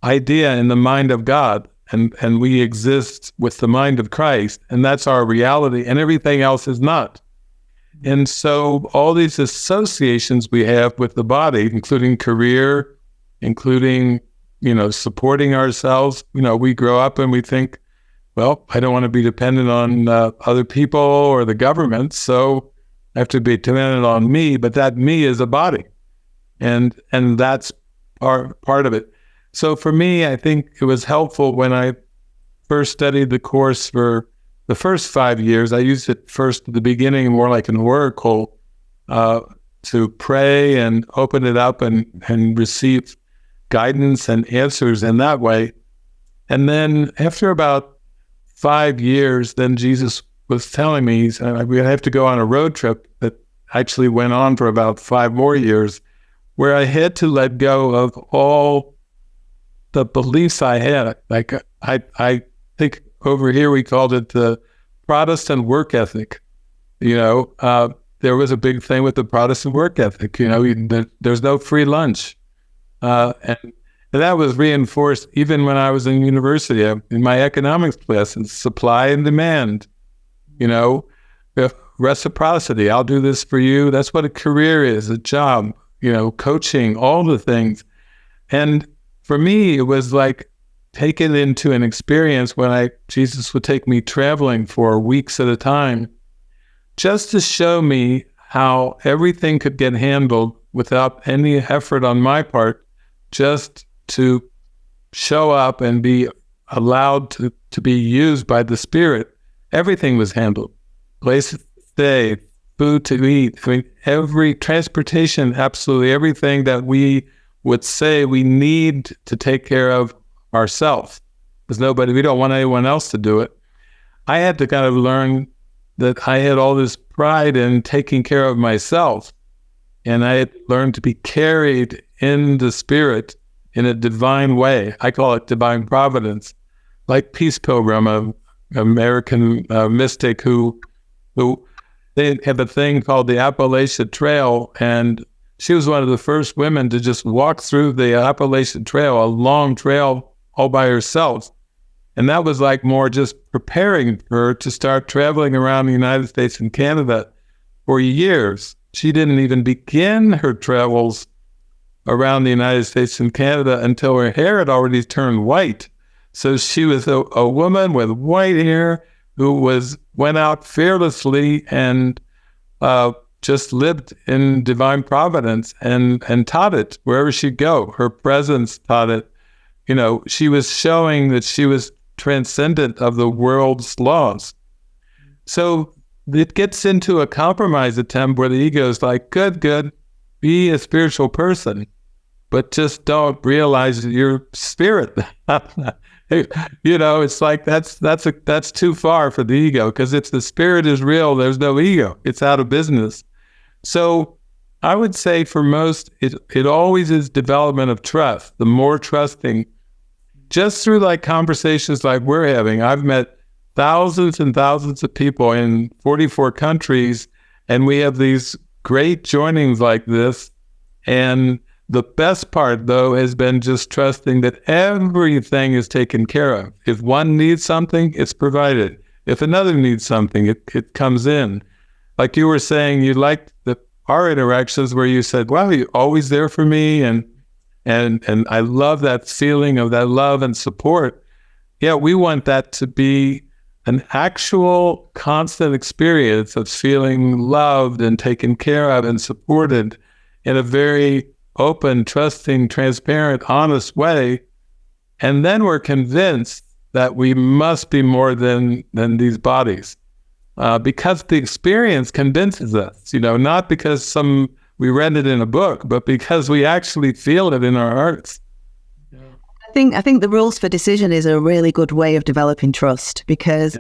idea in the mind of God, and we exist with the mind of Christ, and that's our reality, and everything else is not. And so all these associations we have with the body, including career, including, you know, supporting ourselves, you know, we grow up and we think, well, I don't want to be dependent on other people or the government, so I have to be dependent on me, but that me is a body, and that's part of it. So for me, I think it was helpful when I first studied the Course for the first 5 years, I used it first at the beginning more like an oracle to pray and open it up and receive guidance and answers in that way. And then after about 5 years, then Jesus was telling me, he said, we have to go on a road trip that actually went on for about 5 more years, where I had to let go of all the beliefs I had. Like I think over here we called it the Protestant work ethic. There was a big thing with the Protestant work ethic. There's no free lunch, and that was reinforced even when I was in university in my economics class. And supply and demand, reciprocity. I'll do this for you. That's what a career is, a job. Coaching, all the things. And for me, it was like taken into an experience when Jesus would take me traveling for weeks at a time, just to show me how everything could get handled without any effort on my part, just to show up and be allowed to be used by the Spirit. Everything was handled. Places to stay, food to eat. I mean, every transportation, absolutely everything that we would say we need to take care of ourselves. We don't want anyone else to do it. I had to kind of learn that I had all this pride in taking care of myself. And I had learned to be carried in the Spirit in a divine way. I call it divine providence. Like Peace Pilgrim, an American mystic who they have a thing called the Appalachian Trail, and she was one of the first women to just walk through the Appalachian Trail, a long trail all by herself. And that was like more just preparing her to start traveling around the United States and Canada for years. She didn't even begin her travels around the United States and Canada until her hair had already turned white. So she was a woman with white hair who went out fearlessly and just lived in divine providence and taught it wherever she'd go. Her presence taught it. She was showing that she was transcendent of the world's laws. So it gets into a compromise attempt where the ego is like, good, be a spiritual person, but just don't realize that you're spirit. It's like that's too far for the ego, because if the spirit is real, there's no ego. It's out of business. So I would say for most, it always is development of trust. The more trusting, just through like conversations like we're having, I've met thousands and thousands of people in 44 countries, and we have these great joinings like this. And the best part, though, has been just trusting that everything is taken care of. If one needs something, it's provided. If another needs something, it comes in. Like you were saying, you liked our interactions where you said, wow, you're always there for me. And I love that feeling of that love and support. Yeah, we want that to be an actual constant experience of feeling loved and taken care of and supported in a very open, trusting, transparent, honest way. And then we're convinced that we must be more than these bodies. Because the experience convinces us, not because we read it in a book, but because we actually feel it in our hearts.
I think the rules for decision is a really good way of developing trust, because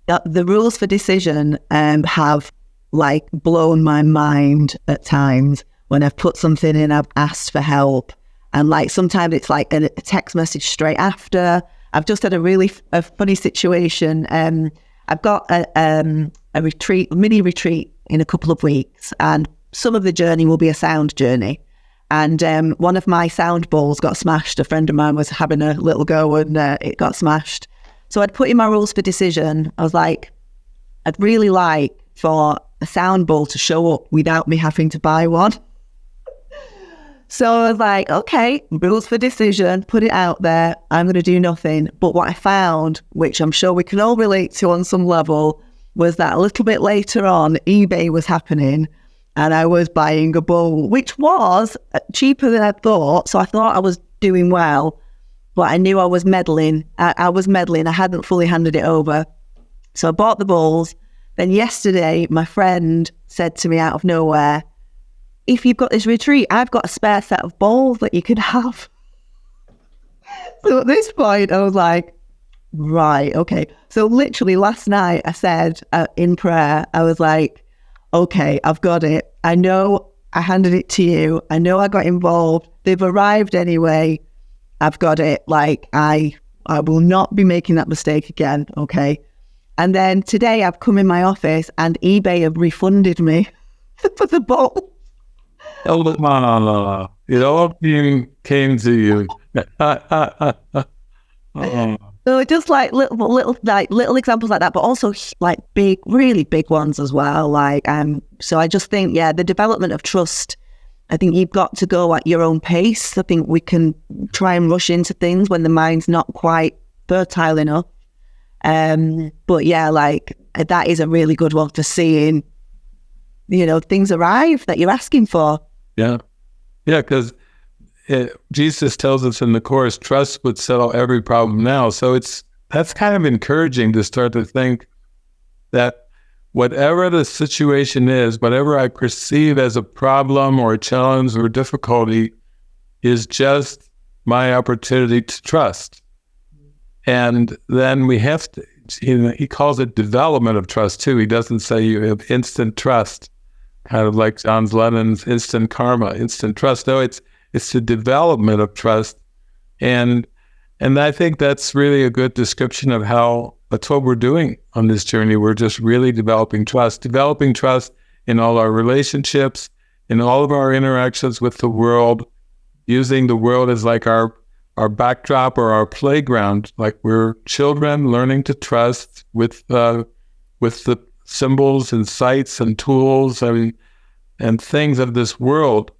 the rules for decision have like blown my mind at times when I've put something in, I've asked for help, and like sometimes it's like a text message straight after. I've just had a funny situation. I've got a mini retreat in a couple of weeks, and some of the journey will be a sound journey. And one of my sound bowls got smashed. A friend of mine was having a little go and it got smashed. So I'd put in my rules for decision. I was like, I'd really like for a sound bowl to show up without me having to buy one. So I was like, okay, rules for decision, put it out there. I'm going to do nothing. But what I found, which I'm sure we can all relate to on some level, was that a little bit later on, eBay was happening. And I was buying a bowl, which was cheaper than I thought. So I thought I was doing well, but I knew I was meddling. I was meddling. I hadn't fully handed it over. So I bought the bowls. Then yesterday, my friend said to me out of nowhere, if you've got this retreat, I've got a spare set of bowls that you could have. So at this point, I was like, right, okay. So literally last night, I said in prayer, I was like, okay, I've got it. I know I handed it to you. I know I got involved. They've arrived anyway. I've got it. Like, I will not be making that mistake again, okay? And then today I've come in my office and eBay have refunded me for the bowl.
Oh, it all came to you.
So just like little examples like that, but also like big, really big ones as well. Like, so I just think, the development of trust, I think you've got to go at your own pace. I think we can try and rush into things when the mind's not quite fertile enough. But like that is a really good one for seeing, things arrive that you're asking for.
Yeah, because Jesus tells us in the Course, trust would settle every problem now. So that's kind of encouraging to start to think that whatever the situation is, whatever I perceive as a problem or a challenge or difficulty is just my opportunity to trust. And then we have to, he calls it development of trust too. He doesn't say you have instant trust, kind of like John Lennon's instant karma, instant trust. No, it's the development of trust. And I think that's really a good description of how that's what we're doing on this journey. We're just really developing trust in all our relationships, in all of our interactions with the world, using the world as like our backdrop or our playground. Like we're children learning to trust with the symbols and sights and tools and things of this world,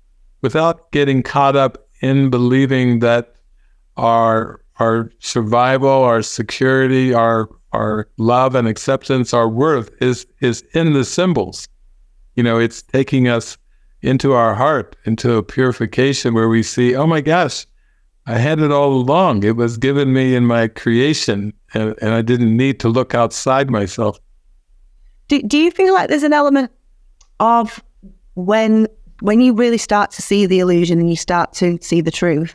without getting caught up in believing that our survival, our security, our love and acceptance, our worth is in the symbols. It's taking us into our heart, into a purification where we see, oh my gosh, I had it all along. It was given me in my creation, and I didn't need to look outside myself.
Do you feel like there's an element of when you really start to see the illusion and you start to see the truth,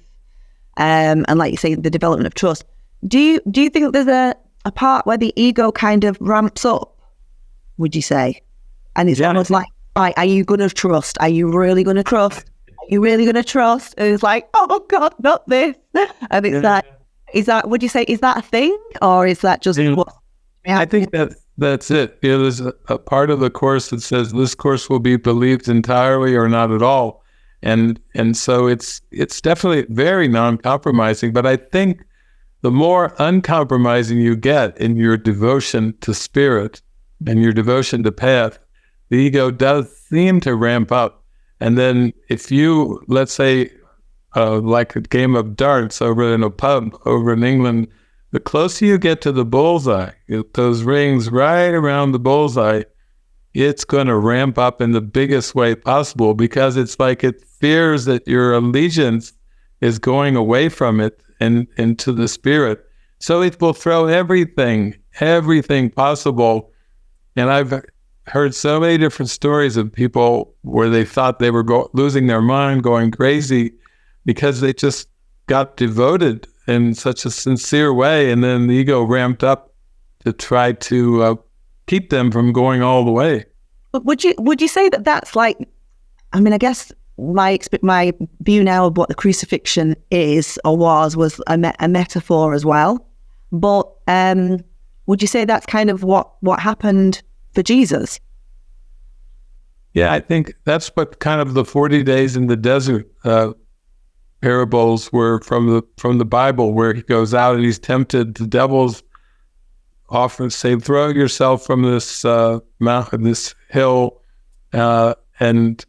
and like you say, the development of trust, do you think there's a part where the ego kind of ramps up, would you say? And it's almost like, right, are you going to trust? Are you really going to trust? Are you really going to trust? And it's like, oh God, not this. And it's would you say, is that a thing? Or is that just what?
I think that's it. There's a part of the Course that says this course will be believed entirely or not at all. And so it's definitely very non-compromising. But I think the more uncompromising you get in your devotion to spirit and your devotion to path, the ego does seem to ramp up. And then if you, let's say, like a game of darts over in a pub over in England, the closer you get to the bullseye, those rings right around the bullseye, it's going to ramp up in the biggest way possible, because it's like it fears that your allegiance is going away from it and into the spirit. So it will throw everything possible. And I've heard so many different stories of people where they thought they were losing their mind, going crazy, because they just got devoted in such a sincere way, and then the ego ramped up to try to keep them from going all the way.
But would you say that that's like, I mean, I guess my view now of what the crucifixion is or was a metaphor as well. But would you say that's kind of what happened for Jesus?
Yeah, I think that's what kind of the 40 days in the desert parables were from the Bible, where he goes out and he's tempted. The devils often say, throw yourself from this mountain, this hill, and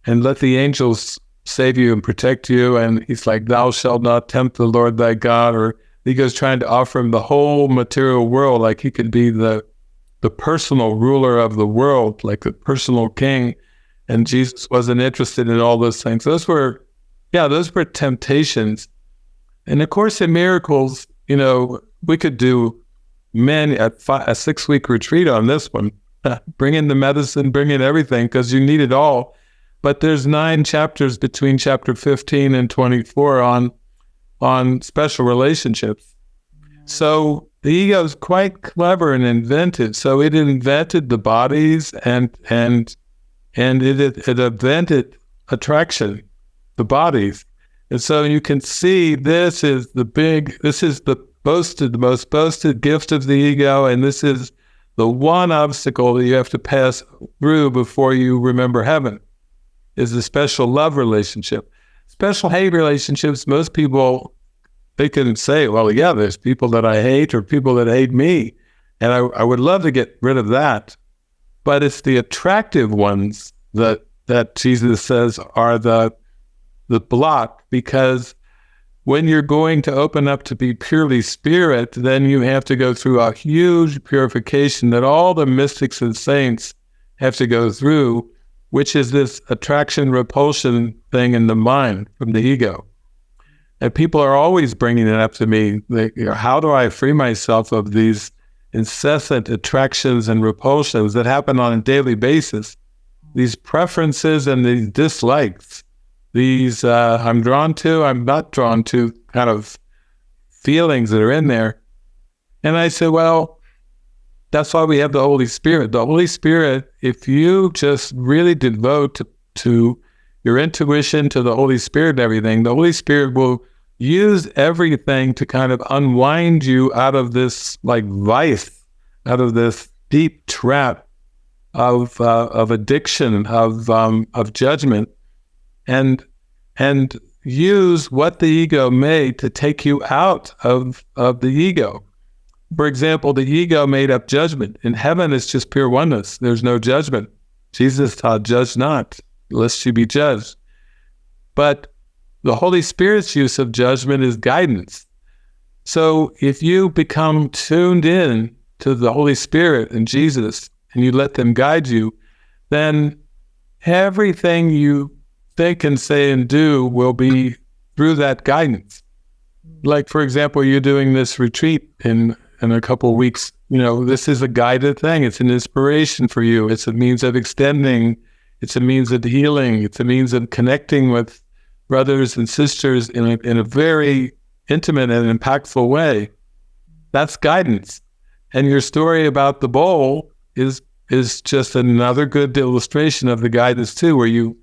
let the angels save you and protect you. And he's like, thou shalt not tempt the Lord thy God. Or he goes trying to offer him the whole material world, like he could be the personal ruler of the world, like the personal king. And Jesus wasn't interested in all those things. Those were temptations. And of course, in miracles, we could do a 6-week retreat on this one. Bring in the medicine, bring in everything, because you need it all. But there's 9 chapters between chapter 15 and 24 on special relationships. So the ego is quite clever and inventive. So it invented the bodies and it invented attraction, the bodies. And so you can see this is the most boasted gift of the ego, and this is the one obstacle that you have to pass through before you remember heaven, is the special love relationship. Special hate relationships, most people, they can say, well, yeah, there's people that I hate or people that hate me, and I would love to get rid of that. But it's the attractive ones that Jesus says are the block, because when you're going to open up to be purely spirit, then you have to go through a huge purification that all the mystics and saints have to go through, which is this attraction-repulsion thing in the mind from the ego. And people are always bringing it up to me. How do I free myself of these incessant attractions and repulsions that happen on a daily basis? These preferences and these dislikes. These I'm drawn to, I'm not drawn to kind of feelings that are in there. And I said, well, that's why we have the Holy Spirit. The Holy Spirit, if you just really devote to your intuition, to the Holy Spirit and everything, the Holy Spirit will use everything to kind of unwind you out of this like vice, out of this deep trap of addiction, of judgment. And use what the ego made to take you out of the ego. For example, the ego made up judgment. In heaven, it's just pure oneness. There's no judgment. Jesus taught, judge not, lest you be judged. But the Holy Spirit's use of judgment is guidance. So if you become tuned in to the Holy Spirit and Jesus, and you let them guide you, then everything you think and say and do will be through that guidance. Like, for example, you're doing this retreat in a couple of weeks. This is a guided thing. It's an inspiration for you. It's a means of extending. It's a means of healing. It's a means of connecting with brothers and sisters in a very intimate and impactful way. That's guidance. And your story about the bowl is just another good illustration of the guidance too, where you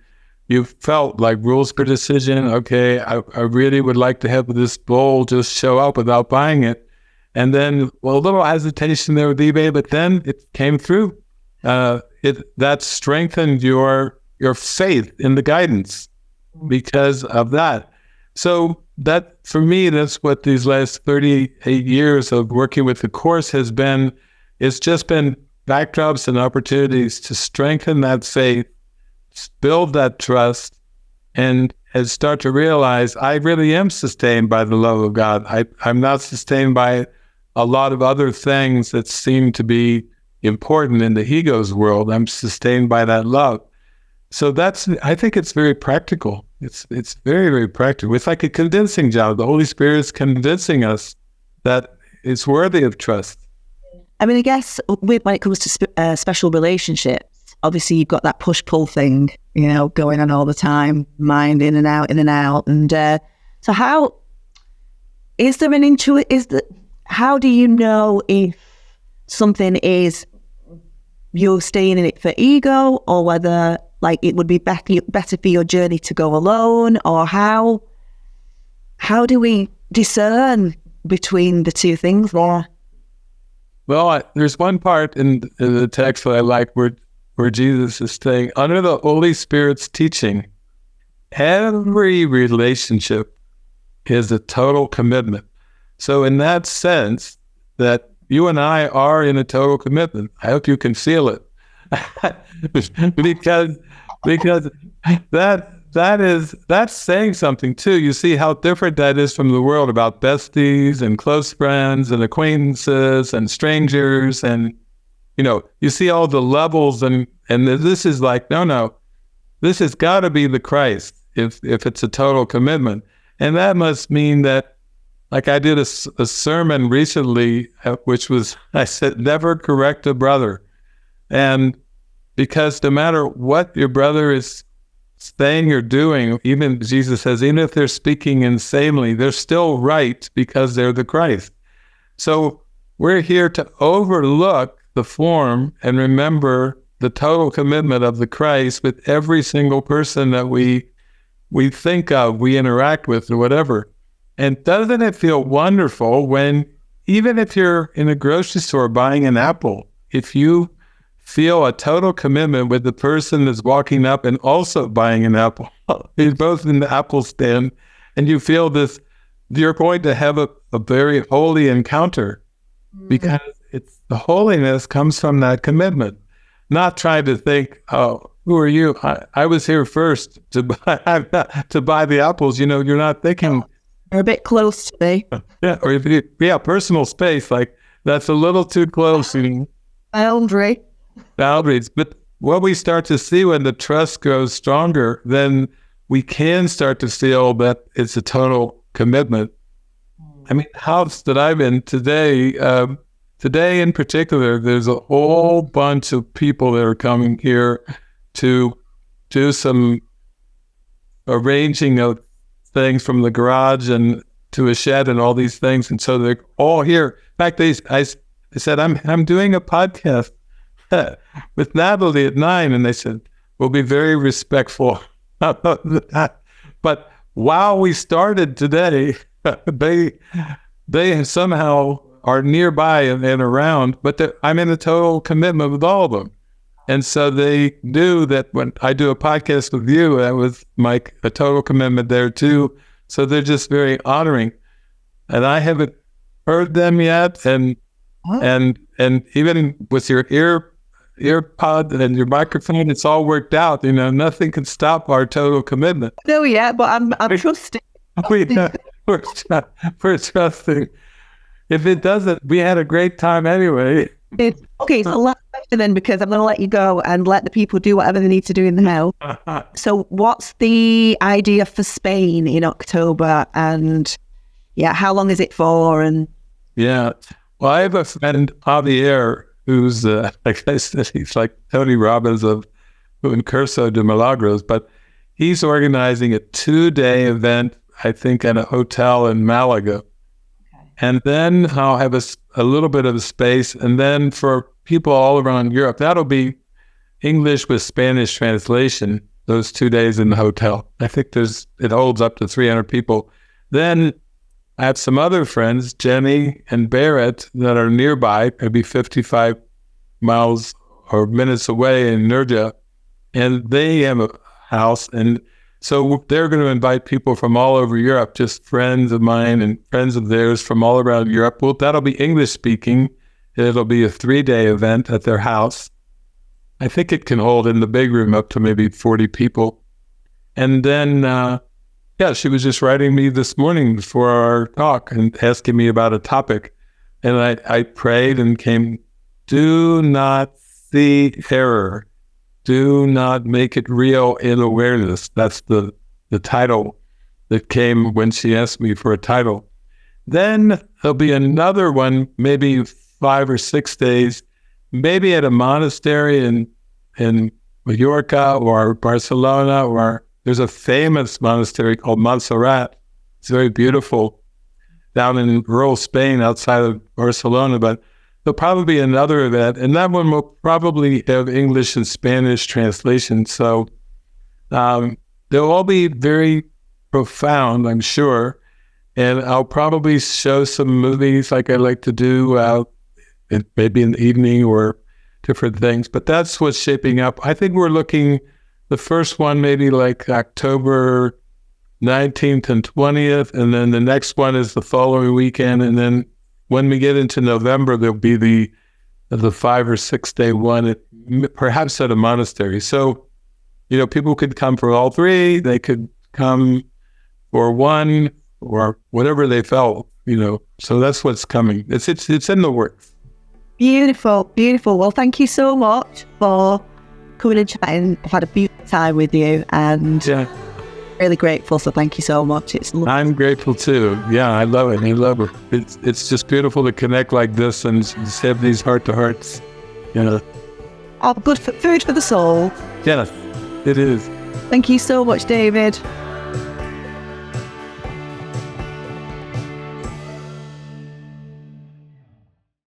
felt like rules per decision. Okay, I really would like to have this bowl just show up without buying it. And then, well, a little hesitation there with eBay, but then it came through. That strengthened your faith in the guidance because of that. So that, for me, that's what these last 38 years of working with the Course has been. It's just been backdrops and opportunities to strengthen that faith, build that trust, and start to realize I really am sustained by the love of God. I'm not sustained by a lot of other things that seem to be important in the ego's world. I'm sustained by that love. So I think it's very practical. It's very, very practical. It's like a convincing job. The Holy Spirit is convincing us that it's worthy of trust.
I mean, I guess when it comes to special relationships, obviously you've got that push-pull thing, going on all the time, mind in and out. And so how is there how do you know if something is you're staying in it for ego, or whether like it would be better for your journey to go alone, or how do we discern between the two things there?
Well, there's one part in the text that I like where Jesus is saying, under the Holy Spirit's teaching, every relationship is a total commitment. So in that sense, that you and I are in a total commitment. I hope you can feel it. because that's saying something too. You see how different that is from the world about besties and close friends and acquaintances and strangers, and you see all the levels, and this is like, no, this has got to be the Christ if it's a total commitment. And that must mean that Like I did a sermon recently, which was, I said, never correct a brother. And because no matter what your brother is saying or doing, even Jesus says, even if they're speaking insanely, they're still right because they're the Christ. So we're here to overlook the form and remember the total commitment of the Christ with every single person that we think of, we interact with, or whatever. And doesn't it feel wonderful when, even if you're in a grocery store buying an apple, if you feel a total commitment with the person that's walking up and also buying an apple, you're both in the apple stand, and you feel this, you're going to have a very holy encounter, because it's the holiness comes from that commitment. Not trying to think, oh, who are you? I was here first to buy the apples. You know, you're not thinking.
They're a bit close to me.
Yeah, or if you, personal space, like that's a little too close. Boundaries. But what we start to see when the trust grows stronger, then we can start to feel that it's a total commitment. I mean, the house that I'm in today, today in particular, there's a whole bunch of people that are coming here to do some arranging of things from the garage and to a shed and all these things. And so they're all here. In fact, I said, I'm doing a podcast with Natalie at 9. And they said, we'll be very respectful. But while we started today, they somehow are nearby and around, but I'm in a total commitment with all of them. And so they knew that when I do a podcast with you, that was a total commitment there too. So they're just very honoring. And I haven't heard them yet. And even with your earpod and your microphone, it's all worked out. You know, nothing can stop our total commitment.
No, yeah, but I'm trusting.
We're trusting. If it doesn't, we had a great time anyway.
Okay, so last question then, because I'm going to let you go and let the people do whatever they need to do in the house. So what's the idea for Spain in October? And yeah, how long is it for? And
yeah, well, I have a friend, Javier, who's, like I said, he's like Tony Robbins of Curso de Milagros, but he's organizing a 2-day event, I think, at a hotel in Malaga. And then I'll have a little bit of a space. And then for people all around Europe, that'll be English with Spanish translation, those 2 days in the hotel. I think it holds up to 300 people. Then I have some other friends, Jenny and Barrett, that are nearby, maybe 55 miles or minutes away in Durge. And they have a house. And so they're going to invite people from all over Europe, just friends of mine and friends of theirs from all around Europe. Well, that'll be English speaking. It'll be a 3-day event at their house. I think it can hold in the big room up to maybe 40 people. And then, she was just writing me this morning before our talk and asking me about a topic. And I prayed and came, do not see error. Do not make it real in awareness. That's the title that came when she asked me for a title. Then there'll be another one, maybe 5 or 6 days, maybe at a monastery in Mallorca or Barcelona, or there's a famous monastery called Montserrat. It's very beautiful down in rural Spain outside of Barcelona, but there'll probably be another event, and that one will probably have English and Spanish translation. So they'll all be very profound, I'm sure. And I'll probably show some movies like I like to do, maybe in the evening or different things. But that's what's shaping up. I think we're looking, the first one maybe like October 19th and 20th, and then the next one is the following weekend, and then when we get into November, there'll be the 5 or 6 day one, perhaps at a monastery. So, people could come for all 3. They could come for one or whatever they felt, So that's what's coming. It's in the works.
Beautiful, beautiful. Well, thank you so much for coming and chatting. I've had a beautiful time with you, and really grateful. So thank you so much. It's lovely.
I'm grateful too. Yeah, I love it. I love it. It's just beautiful to connect like this and just have these heart-to-hearts. You know.
Oh, good food for the soul.
Yes, it is.
Thank you so much, David.